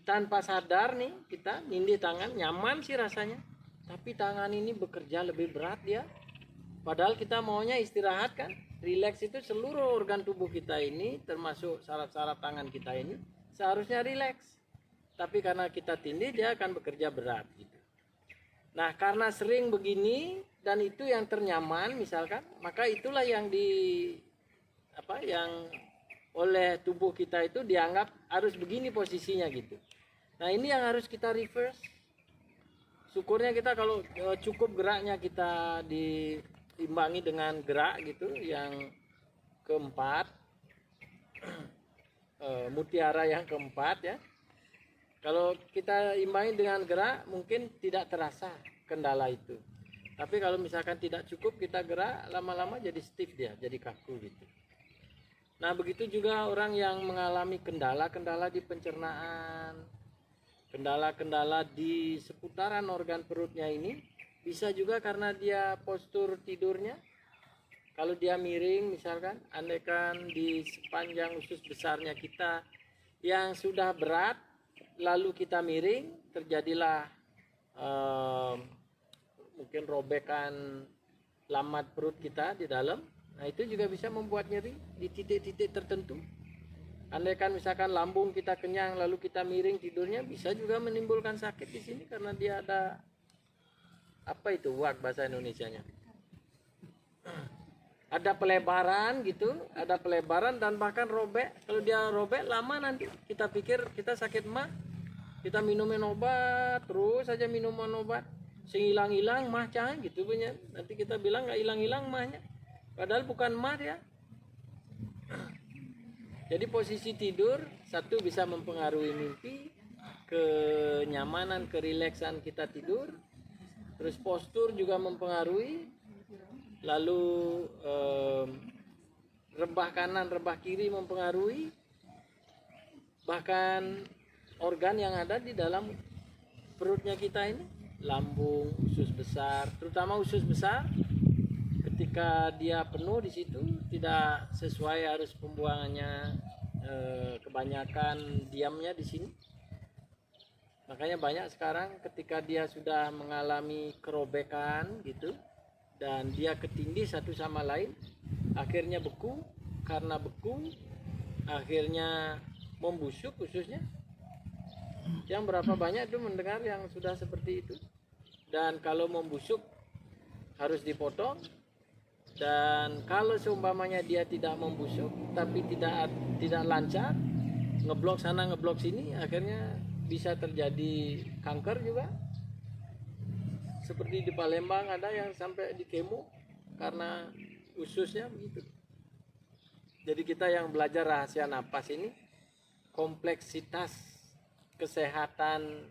tanpa sadar nih kita nindih tangan, nyaman sih rasanya, tapi tangan ini bekerja lebih berat dia. Padahal kita maunya istirahat kan, rileks. Itu seluruh organ tubuh kita ini termasuk syarat-syarat tangan kita ini seharusnya rileks, tapi karena kita tindih dia akan bekerja berat gitu. Nah karena sering begini dan itu yang ternyaman misalkan, maka itulah yang yang oleh tubuh kita itu dianggap harus begini posisinya gitu. Nah ini yang harus kita reverse. Syukurnya kita kalau cukup geraknya kita diimbangi dengan gerak gitu yang keempat, mutiara yang keempat ya. Kalau kita imbangi dengan gerak mungkin tidak terasa kendala itu. Tapi kalau misalkan tidak cukup kita gerak, lama-lama jadi stiff dia, jadi kaku gitu. Nah begitu juga orang yang mengalami kendala-kendala di pencernaan, kendala-kendala di seputaran organ perutnya ini, bisa juga karena dia postur tidurnya. Kalau dia miring misalkan, andaikan di sepanjang usus besarnya kita yang sudah berat, lalu kita miring, terjadilah mungkin robekan lamat perut kita di dalam. Nah itu juga bisa membuat nyeri di titik-titik tertentu. Andaikan misalkan lambung kita kenyang lalu kita miring tidurnya, bisa juga menimbulkan sakit di sini karena dia ada apa itu wak bahasa Indonesianya. Ada pelebaran gitu, ada pelebaran dan bahkan robek. Kalau dia robek lama nanti kita pikir kita sakit mah, kita minumin obat terus saja minuman obat, sing hilang-hilang mah cah gitu punya. Nanti kita bilang nggak hilang-hilang mahnya. Padahal bukan mah ya. Jadi posisi tidur satu bisa mempengaruhi mimpi, kenyamanan, kerileksan kita tidur. Terus postur juga mempengaruhi. Lalu rebah kanan, rebah kiri mempengaruhi. Bahkan organ yang ada di dalam perutnya kita ini, lambung, usus besar, terutama usus besar. Ketika dia penuh di situ tidak sesuai arus pembuangannya, kebanyakan diamnya di sini. Makanya banyak sekarang ketika dia sudah mengalami kerobekan gitu dan dia ketindih satu sama lain, akhirnya beku. Karena beku akhirnya membusuk ususnya. Yang berapa banyak itu mendengar yang sudah seperti itu. Dan kalau membusuk harus dipotong. Dan kalau seumpamanya dia tidak membusuk tapi tidak lancar, ngeblok sana ngeblok sini, akhirnya bisa terjadi kanker juga. Seperti di Palembang ada yang sampai di kemo karena ususnya begitu. Jadi kita yang belajar rahasia napas ini, kompleksitas kesehatan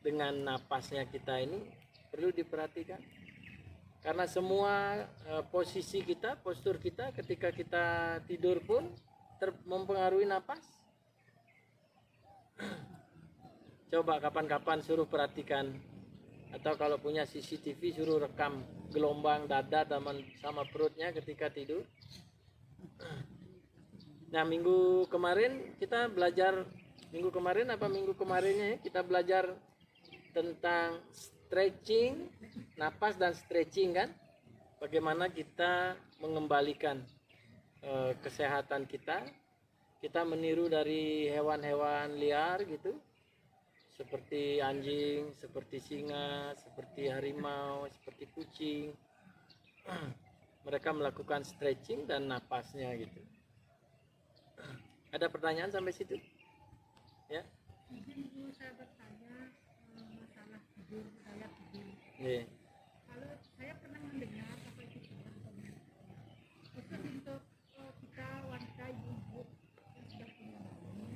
dengan napasnya kita ini perlu diperhatikan. Karena semua posisi kita, postur kita ketika kita tidur pun mempengaruhi napas. Coba kapan-kapan suruh perhatikan, atau kalau punya CCTV suruh rekam gelombang dada sama perutnya ketika tidur. Nah minggu kemarin kita belajar, minggu kemarinnya kita belajar tentang stretching, napas dan stretching kan. Bagaimana kita mengembalikan kesehatan kita. Kita meniru dari hewan-hewan liar gitu. Seperti anjing, seperti singa, seperti harimau, seperti kucing. Mereka melakukan stretching dan napasnya gitu. Ada pertanyaan sampai situ? Ya. Izin saya bertanya masalah tidur, saya tidur. Yeah. Kalau saya pernah mendengar apa itu khusus untuk kita wanita ibu yang sudah punya bayi.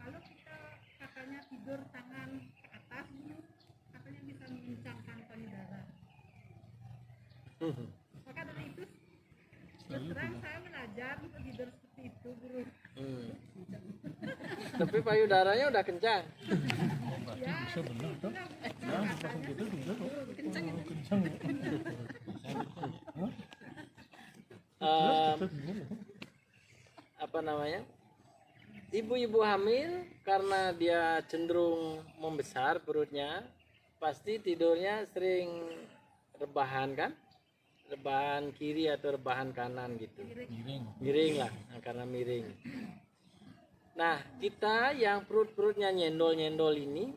Kalau kita katanya tidur tangan ke atas, katanya bisa mengencangkan payudara. Maka dari itu terang saya belajar untuk tidur seperti itu, guru. Tapi payudaranya udah kencang. Ya, Bisa benar dong. katanya Gitu bener dong. kencang ya. Kencang. Apa namanya? ibu-ibu hamil karena dia cenderung membesar perutnya, pasti tidurnya sering rebahan kan, rebahan kiri atau rebahan kanan gitu, Miring. miring lah, nah, karena miring. Nah, kita yang perutnya nyendol-nyendol ini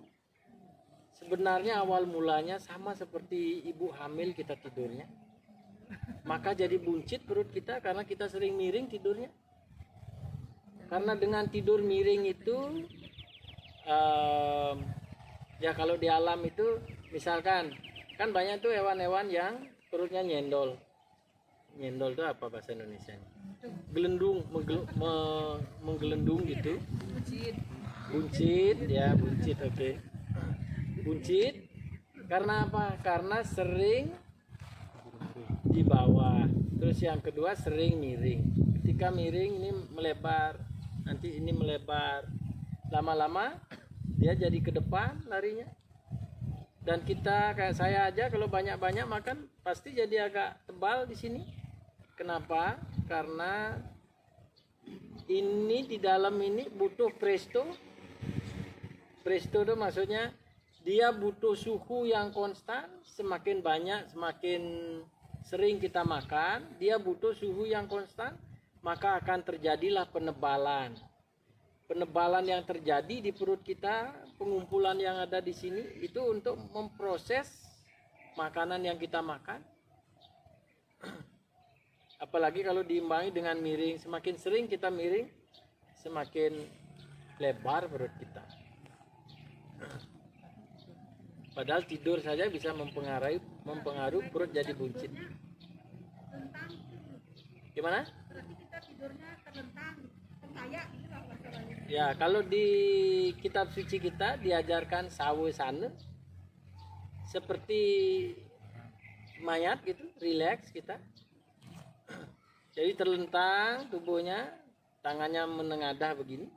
sebenarnya awal mulanya sama seperti ibu hamil kita tidurnya. Maka jadi buncit perut kita karena kita sering miring tidurnya. Karena dengan tidur miring itu ya kalau di alam itu misalkan kan banyak tuh hewan-hewan yang perutnya nyendol. Nyendol itu apa bahasa Indonesia? Gelendung, menggelendung gitu. Buncit ya, buncit, oke. Buncit karena apa? Karena sering di bawah. Terus yang kedua sering miring. Ketika miring ini melebar, nanti ini melebar. Lama-lama dia jadi ke depan larinya. Dan kita kayak saya aja kalau banyak-banyak makan pasti jadi agak tebal di sini. Kenapa? Karena ini di dalam ini butuh presto. Presto itu maksudnya dia butuh suhu yang konstan. Semakin banyak, semakin sering kita makan, dia butuh suhu yang konstan, maka akan terjadilah penebalan. Penebalan yang terjadi di perut kita, pengumpulan yang ada di sini itu untuk memproses makanan yang kita makan. Apalagi kalau diimbangi dengan miring, semakin sering kita miring, semakin lebar perut kita. Padahal tidur saja bisa mempengaruhi perut jadi buncit. Tentang Gimana? berarti kita tidurnya terlentang, terkayak gitu lah masalahnya. Ya, kalau di kitab suci kita diajarkan sawesana seperti mayat gitu, rileks kita. Jadi terlentang tubuhnya, tangannya menengadah begini.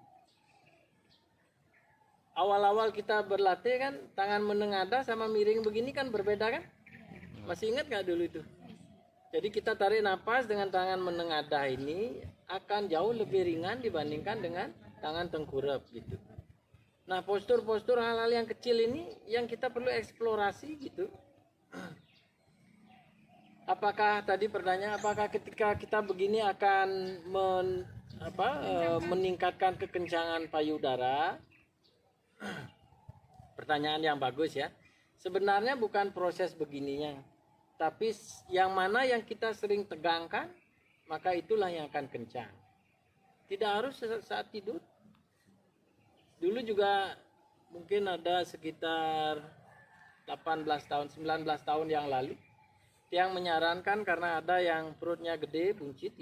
Awal-awal kita berlatih kan tangan menengadah sama miring begini kan berbeda kan? Masih ingat nggak dulu itu? Jadi kita tarik nafas dengan tangan menengadah ini akan jauh lebih ringan dibandingkan dengan tangan tengkurap gitu. Nah, postur-postur hal-hal yang kecil ini yang kita perlu eksplorasi gitu. Apakah tadi pertanyaan apakah ketika kita begini akan meningkatkan kekencangan payudara? Pertanyaan yang bagus ya. Sebenarnya bukan proses begininya, tapi yang mana yang kita sering tegangkan, maka itulah yang akan kencang. Tidak harus saat tidur. Dulu juga mungkin ada sekitar 18 tahun, 19 tahun yang lalu yang menyarankan karena ada yang perutnya gede, buncit